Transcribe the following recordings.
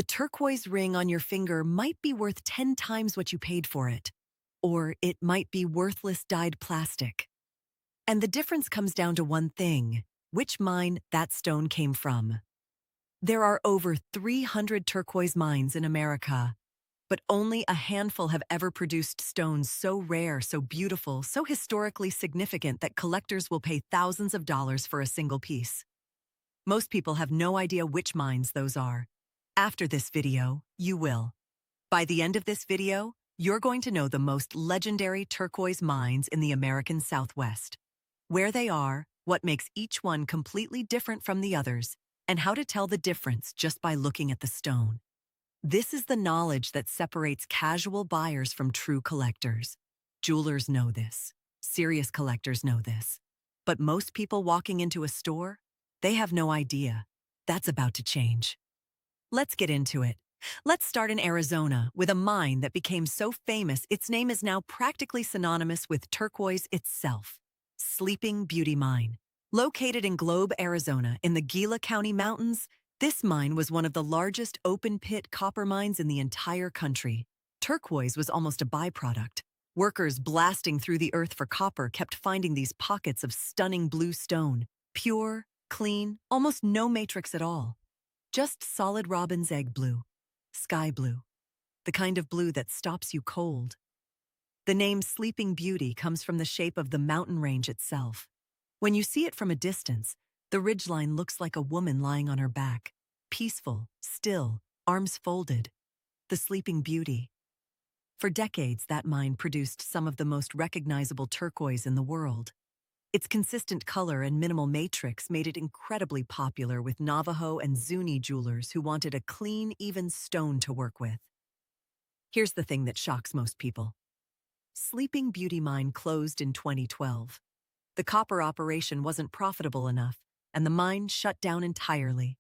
The turquoise ring on your finger might be worth 10 times what you paid for it, or it might be worthless dyed plastic. And the difference comes down to one thing: which mine that stone came from. There are over 300 turquoise mines in America, but only a handful have ever produced stones so rare, so beautiful, so historically significant that collectors will pay thousands of dollars for a single piece. Most people have no idea which mines those are. After this video, you will. By the end of this video, you're going to know the most legendary turquoise mines in the American Southwest, where they are, what makes each one completely different from the others, and how to tell the difference just by looking at the stone. This is the knowledge that separates casual buyers from true collectors. Jewelers know this. Serious collectors know this. But most people walking into a store, they have no idea. That's about to change. Let's get into it. Let's start in Arizona with a mine that became so famous its name is now practically synonymous with turquoise itself. Sleeping Beauty Mine. Located in Globe, Arizona, in the Gila County Mountains, this mine was one of the largest open-pit copper mines in the entire country. Turquoise was almost a byproduct. Workers blasting through the earth for copper kept finding these pockets of stunning blue stone. Pure, clean, almost no matrix at all. Just solid robin's egg blue. Sky blue. The kind of blue that stops you cold. The name Sleeping Beauty comes from the shape of the mountain range itself. When you see it from a distance, the ridgeline looks like a woman lying on her back, peaceful, still, arms folded. The Sleeping Beauty. For decades, that mine produced some of the most recognizable turquoise in the world. Its consistent color and minimal matrix made it incredibly popular with Navajo and Zuni jewelers who wanted a clean, even stone to work with. Here's the thing that shocks most people. Sleeping Beauty Mine closed in 2012. The copper operation wasn't profitable enough, and the mine shut down entirely.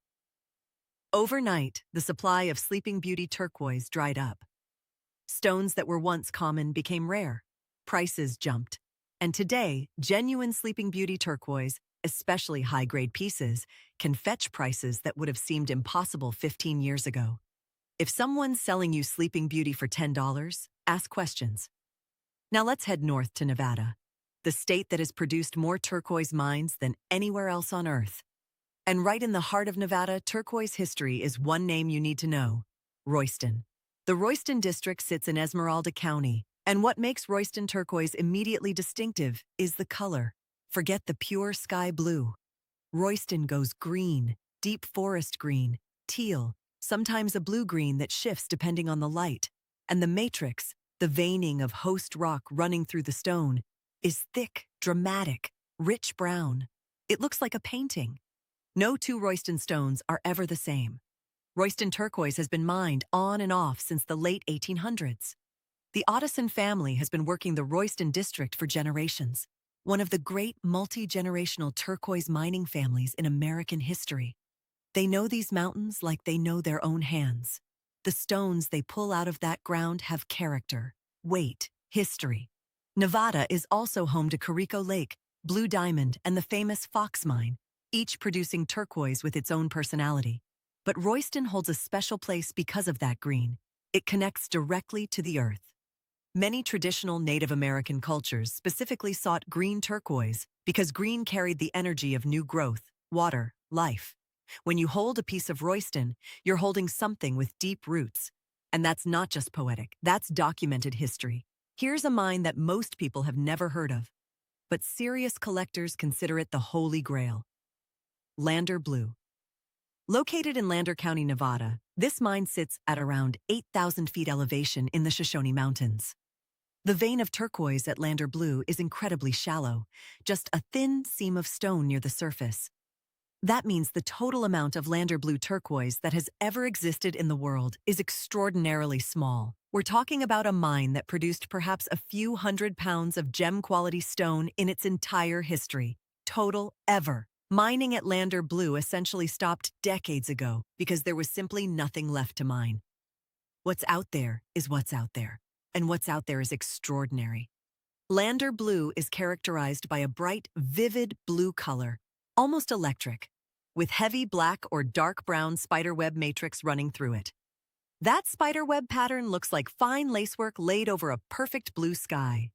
Overnight, the supply of Sleeping Beauty turquoise dried up. Stones that were once common became rare. Prices jumped. And today, genuine Sleeping Beauty turquoise, especially high-grade pieces, can fetch prices that would have seemed impossible 15 years ago. If someone's selling you Sleeping Beauty for $10, ask questions. Now let's head north to Nevada, the state that has produced more turquoise mines than anywhere else on Earth. And right in the heart of Nevada, turquoise history is one name you need to know: Royston. The Royston district sits in Esmeralda County, and what makes Royston turquoise immediately distinctive is the color. Forget the pure sky blue. Royston goes green, deep forest green, teal, sometimes a blue-green that shifts depending on the light. And the matrix, the veining of host rock running through the stone, is thick, dramatic, rich brown. It looks like a painting. No two Royston stones are ever the same. Royston turquoise has been mined on and off since the late 1800s. The Ottoson family has been working the Royston district for generations, one of the great multi-generational turquoise mining families in American history. They know these mountains like they know their own hands. The stones they pull out of that ground have character, weight, history. Nevada is also home to Carico Lake, Blue Diamond, and the famous Fox Mine, each producing turquoise with its own personality. But Royston holds a special place because of that green. It connects directly to the earth. Many traditional Native American cultures specifically sought green turquoise because green carried the energy of new growth, water, life. When you hold a piece of Royston, you're holding something with deep roots. And that's not just poetic, that's documented history. Here's a mine that most people have never heard of, but serious collectors consider it the holy grail. Lander Blue. Located in Lander County, Nevada, this mine sits at around 8,000 feet elevation in the Shoshone Mountains. The vein of turquoise at Lander Blue is incredibly shallow, just a thin seam of stone near the surface. That means the total amount of Lander Blue turquoise that has ever existed in the world is extraordinarily small. We're talking about a mine that produced perhaps a few hundred pounds of gem-quality stone in its entire history. Total ever. Mining at Lander Blue essentially stopped decades ago because there was simply nothing left to mine. What's out there is what's out there, and what's out there is extraordinary. Lander Blue is characterized by a bright, vivid blue color, almost electric, with heavy black or dark brown spiderweb matrix running through it. That spiderweb pattern looks like fine lacework laid over a perfect blue sky.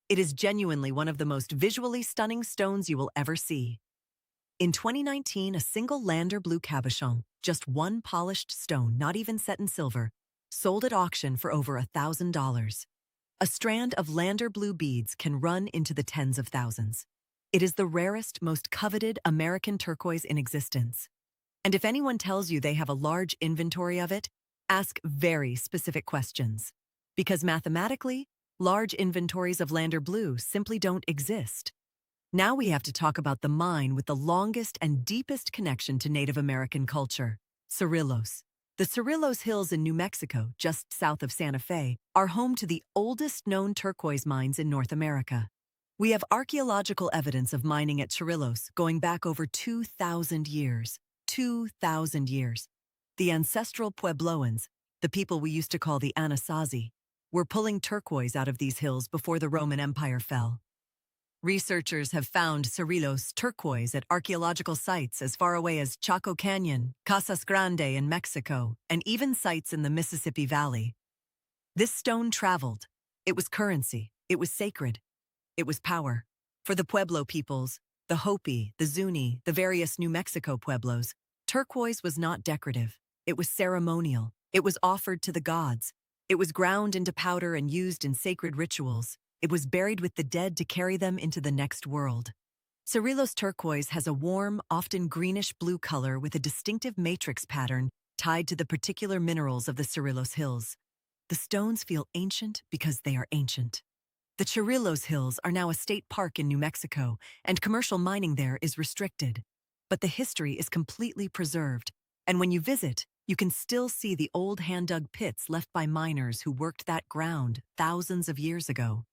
It is genuinely one of the most visually stunning stones you will ever see. In 2019, a single Lander blue cabochon, just one polished stone, not even set in silver, sold at auction for over $1,000. A strand of Lander blue beads can run into the tens of thousands. It is the rarest, most coveted American turquoise in existence. And if anyone tells you they have a large inventory of it, ask very specific questions. Because mathematically, large inventories of Lander blue simply don't exist. Now we have to talk about the mine with the longest and deepest connection to Native American culture, Cerrillos. The Cerrillos Hills in New Mexico, just south of Santa Fe, are home to the oldest known turquoise mines in North America. We have archaeological evidence of mining at Cerrillos going back over 2,000 years. 2,000 years. The ancestral Puebloans, the people we used to call the Anasazi, were pulling turquoise out of these hills before the Roman Empire fell. Researchers have found Cerrillos turquoise at archaeological sites as far away as Chaco Canyon, Casas Grande in Mexico, and even sites in the Mississippi Valley. This stone traveled. It was currency. It was sacred. It was power. For the Pueblo peoples, the Hopi, the Zuni, the various New Mexico Pueblos, turquoise was not decorative. It was ceremonial. It was offered to the gods. It was ground into powder and used in sacred rituals. It was buried with the dead to carry them into the next world. Cerrillos turquoise has a warm, often greenish-blue color with a distinctive matrix pattern tied to the particular minerals of the Cerrillos Hills. The stones feel ancient because they are ancient. The Cerrillos Hills are now a state park in New Mexico, and commercial mining there is restricted. But the history is completely preserved, and when you visit, you can still see the old hand-dug pits left by miners who worked that ground thousands of years ago.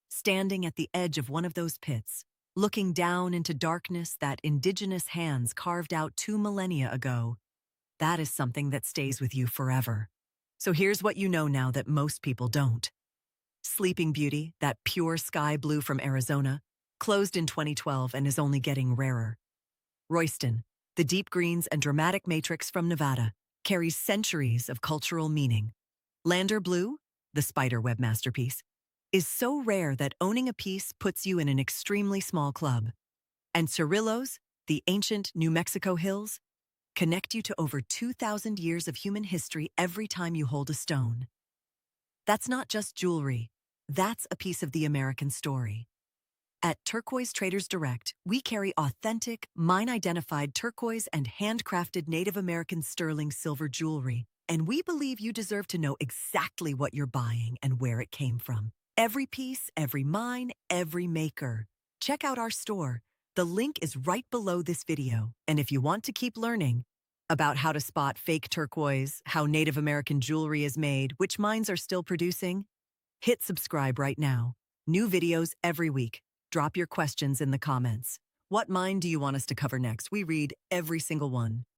Standing at the edge of one of those pits, looking down into darkness that indigenous hands carved out 2 millennia ago, that is something that stays with you forever. So here's what you know now that most people don't. Sleeping Beauty, that pure sky blue from Arizona, closed in 2012 and is only getting rarer. Royston, the deep greens and dramatic matrix from Nevada, carries centuries of cultural meaning. Lander Blue, the spiderweb masterpiece, is so rare that owning a piece puts you in an extremely small club. And Cerrillos, the ancient New Mexico hills, connect you to over 2,000 years of human history every time you hold a stone. That's not just jewelry. That's a piece of the American story. At Turquoise Traders Direct, we carry authentic, mine-identified turquoise and handcrafted Native American sterling silver jewelry, and we believe you deserve to know exactly what you're buying and where it came from. Every piece, every mine, every maker. Check out our store. The link is right below this video, and if you want to keep learning about how to spot fake turquoise, how Native American jewelry is made, which mines are still producing, hit subscribe right now. New videos every week. Drop your questions in the comments. What mine do you want us to cover next? We read every single one.